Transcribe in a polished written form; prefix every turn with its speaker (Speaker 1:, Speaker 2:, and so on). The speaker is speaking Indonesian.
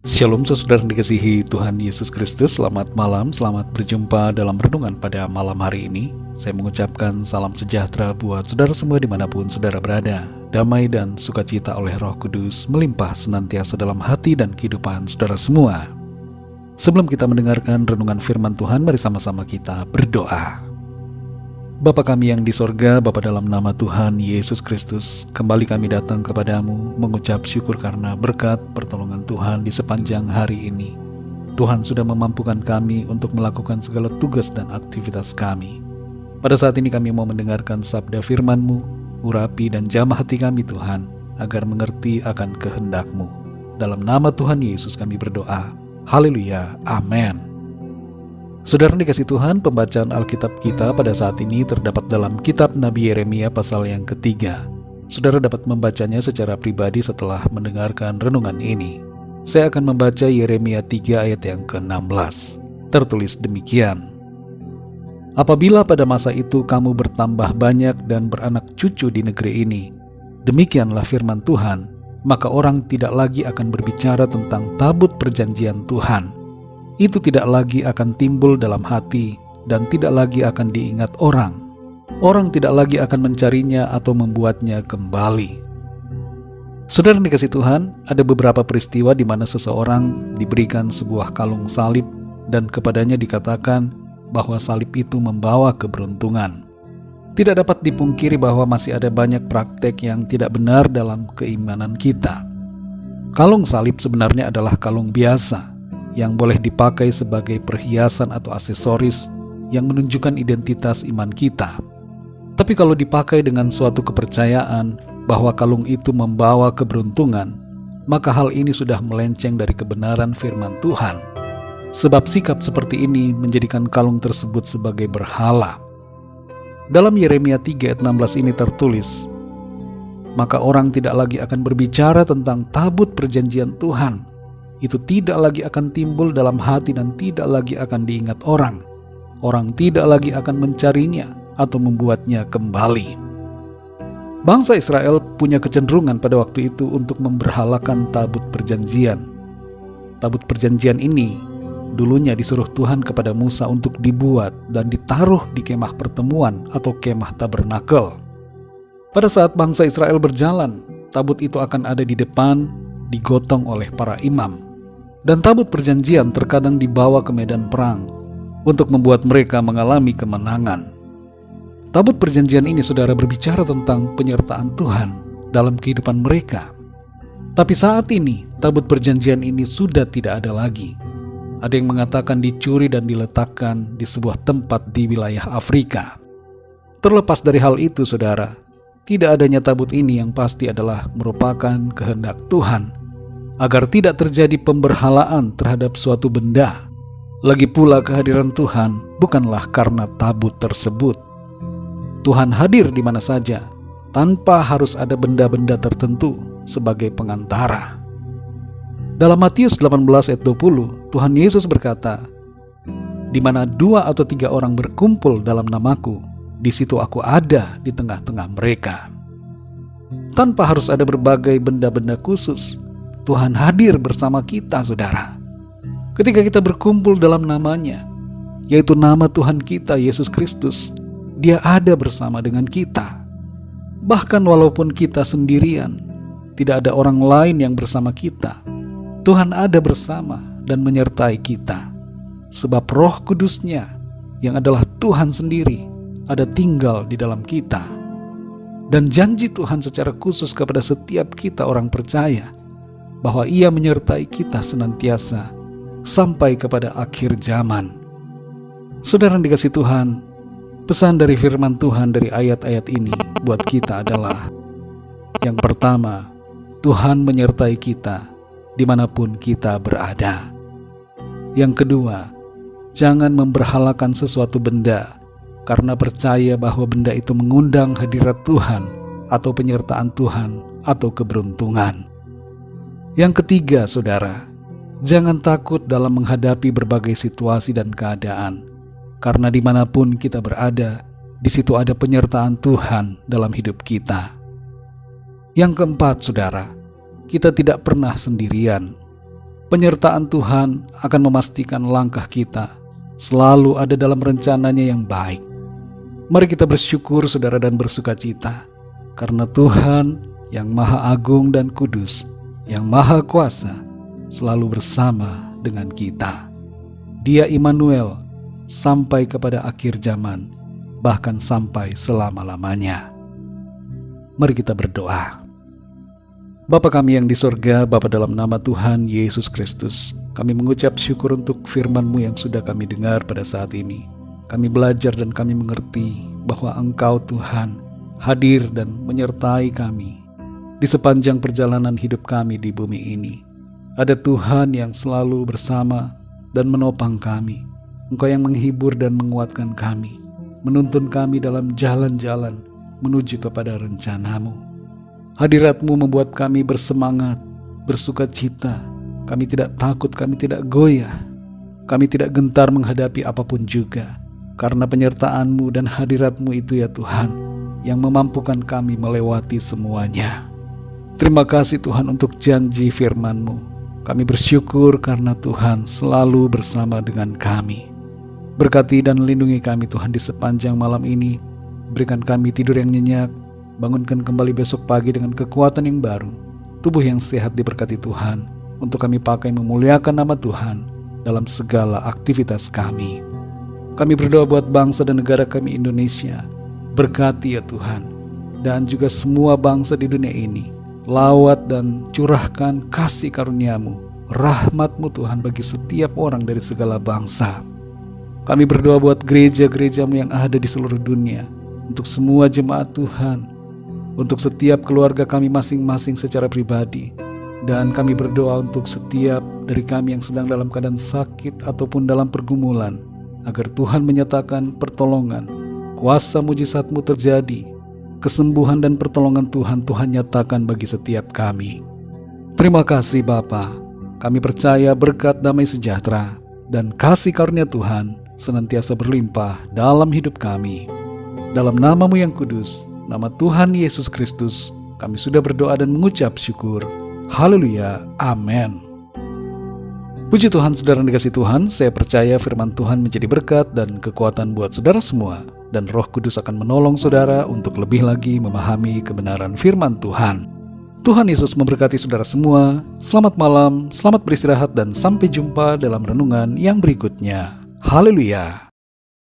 Speaker 1: Shalom saudara yang dikasihi Tuhan Yesus Kristus. Selamat malam, selamat berjumpa dalam renungan pada malam hari ini. Saya mengucapkan salam sejahtera buat saudara semua dimanapun saudara berada. Damai dan sukacita oleh Roh Kudus melimpah senantiasa dalam hati dan kehidupan saudara semua. Sebelum kita mendengarkan renungan firman Tuhan, mari sama-sama kita berdoa. Bapa kami yang di sorga, Bapa dalam nama Tuhan Yesus Kristus, kembali kami datang kepadamu mengucap syukur karena berkat pertolongan Tuhan di sepanjang hari ini. Tuhan sudah memampukan kami untuk melakukan segala tugas dan aktivitas kami. Pada saat ini kami mau mendengarkan sabda firman-Mu, urapi dan jamah hati kami Tuhan, agar mengerti akan kehendak-Mu. Dalam nama Tuhan Yesus kami berdoa. Haleluya, amin. Saudara dikasih Tuhan, pembacaan Alkitab kita pada saat ini terdapat dalam kitab Nabi Yeremia pasal yang ketiga. Saudara dapat membacanya secara pribadi setelah mendengarkan renungan ini. Saya akan membaca Yeremia 3 ayat yang ke-16. Tertulis demikian. Apabila pada masa itu kamu bertambah banyak dan beranak cucu di negeri ini, demikianlah firman Tuhan, maka orang tidak lagi akan berbicara tentang tabut perjanjian Tuhan. Itu tidak lagi akan timbul dalam hati dan tidak lagi akan diingat orang. Orang tidak lagi akan mencarinya atau membuatnya kembali. Saudara dikasih Tuhan, ada beberapa peristiwa di mana seseorang diberikan sebuah kalung salib dan kepadanya dikatakan bahwa salib itu membawa keberuntungan. Tidak dapat dipungkiri bahwa masih ada banyak praktek yang tidak benar dalam keimanan kita. Kalung salib sebenarnya adalah kalung biasa yang boleh dipakai sebagai perhiasan atau aksesoris yang menunjukkan identitas iman kita. Tapi kalau dipakai dengan suatu kepercayaan bahwa kalung itu membawa keberuntungan, maka hal ini sudah melenceng dari kebenaran firman Tuhan. Sebab sikap seperti ini menjadikan kalung tersebut sebagai berhala. Dalam Yeremia 3 ayat 16 ini tertulis, maka orang tidak lagi akan berbicara tentang tabut perjanjian Tuhan. Itu tidak lagi akan timbul dalam hati dan tidak lagi akan diingat orang. Orang tidak lagi akan mencarinya atau membuatnya kembali. Bangsa Israel punya kecenderungan pada waktu itu untuk memberhalakan tabut perjanjian. Tabut perjanjian ini dulunya disuruh Tuhan kepada Musa untuk dibuat dan ditaruh di kemah pertemuan atau kemah tabernakel. Pada saat bangsa Israel berjalan, tabut itu akan ada di depan, digotong oleh para imam. Dan tabut perjanjian terkadang dibawa ke medan perang untuk membuat mereka mengalami kemenangan. Tabut perjanjian ini saudara berbicara tentang penyertaan Tuhan dalam kehidupan mereka. Tapi saat ini tabut perjanjian ini sudah tidak ada lagi. Ada yang mengatakan dicuri dan diletakkan di sebuah tempat di wilayah Afrika. Terlepas dari hal itu saudara, tidak adanya tabut ini yang pasti adalah merupakan kehendak Tuhan, agar tidak terjadi pemberhalaan terhadap suatu benda. Lagi pula kehadiran Tuhan bukanlah karena tabut tersebut. Tuhan hadir di mana saja, tanpa harus ada benda-benda tertentu sebagai pengantara. Dalam Matius 18 ayat 20, Tuhan Yesus berkata, "Di mana 2 atau 3 orang berkumpul dalam namaku, di situ aku ada di tengah-tengah mereka." Tanpa harus ada berbagai benda-benda khusus, Tuhan hadir bersama kita, saudara. Ketika kita berkumpul dalam namanya, yaitu nama Tuhan kita, Yesus Kristus, Dia ada bersama dengan kita. Bahkan walaupun kita sendirian, tidak ada orang lain yang bersama kita, Tuhan ada bersama dan menyertai kita. Sebab Roh Kudus-Nya, yang adalah Tuhan sendiri, ada tinggal di dalam kita. Dan janji Tuhan secara khusus kepada setiap kita orang percaya, bahwa Ia menyertai kita senantiasa sampai kepada akhir zaman. Saudara yang dikasih Tuhan, pesan dari firman Tuhan dari ayat-ayat ini buat kita adalah, yang pertama, Tuhan menyertai kita dimanapun kita berada. Yang kedua, jangan memberhalakan sesuatu benda karena percaya bahwa benda itu mengundang hadirat Tuhan atau penyertaan Tuhan atau keberuntungan. Yang ketiga, saudara, jangan takut dalam menghadapi berbagai situasi dan keadaan, karena dimanapun kita berada, di situ ada penyertaan Tuhan dalam hidup kita. Yang keempat, saudara, kita tidak pernah sendirian. Penyertaan Tuhan akan memastikan langkah kita selalu ada dalam rencananya yang baik. Mari kita bersyukur saudara dan bersukacita, karena Tuhan yang Maha Agung dan Kudus, yang Maha Kuasa, selalu bersama dengan kita. Dia Immanuel sampai kepada akhir zaman, bahkan sampai selama-lamanya. Mari kita berdoa. Bapa kami yang di sorga, Bapa dalam nama Tuhan Yesus Kristus, kami mengucap syukur untuk firman-Mu yang sudah kami dengar pada saat ini. Kami belajar dan kami mengerti bahwa Engkau Tuhan hadir dan menyertai kami di sepanjang perjalanan hidup kami di bumi ini. Ada Tuhan yang selalu bersama dan menopang kami. Engkau yang menghibur dan menguatkan kami, menuntun kami dalam jalan-jalan menuju kepada rencana-Mu. Hadirat-Mu membuat kami bersemangat, bersukacita. Kami tidak takut, kami tidak goyah. Kami tidak gentar menghadapi apapun juga, karena penyertaan-Mu dan hadirat-Mu itu ya Tuhan, yang memampukan kami melewati semuanya. Terima kasih Tuhan untuk janji firman-Mu. Kami bersyukur karena Tuhan selalu bersama dengan kami. Berkati dan lindungi kami Tuhan di sepanjang malam ini. Berikan kami tidur yang nyenyak, bangunkan kembali besok pagi dengan kekuatan yang baru. Tubuh yang sehat diberkati Tuhan, untuk kami pakai memuliakan nama Tuhan dalam segala aktivitas kami. Kami berdoa buat bangsa dan negara kami Indonesia. Berkati ya Tuhan, dan juga semua bangsa di dunia ini. Lawat dan curahkan kasih karunia-Mu, rahmat-Mu Tuhan bagi setiap orang dari segala bangsa. Kami berdoa buat gereja-gereja-Mu yang ada di seluruh dunia, untuk semua jemaat Tuhan, untuk setiap keluarga kami masing-masing secara pribadi. Dan kami berdoa untuk setiap dari kami yang sedang dalam keadaan sakit ataupun dalam pergumulan, agar Tuhan menyatakan pertolongan, kuasa mujizat-Mu terjadi, kesembuhan dan pertolongan Tuhan nyatakan bagi setiap kami. Terima kasih Bapa. Kami percaya berkat damai sejahtera dan kasih karunia Tuhan senantiasa berlimpah dalam hidup kami. Dalam nama-Mu yang kudus, nama Tuhan Yesus Kristus, kami sudah berdoa dan mengucap syukur. Haleluya, amin. Puji Tuhan, saudara yang dikasihi Tuhan, saya percaya firman Tuhan menjadi berkat dan kekuatan buat saudara semua, dan Roh Kudus akan menolong saudara untuk lebih lagi memahami kebenaran firman Tuhan. Tuhan Yesus memberkati saudara semua. Selamat malam, selamat beristirahat, dan sampai jumpa dalam renungan yang berikutnya. Haleluya.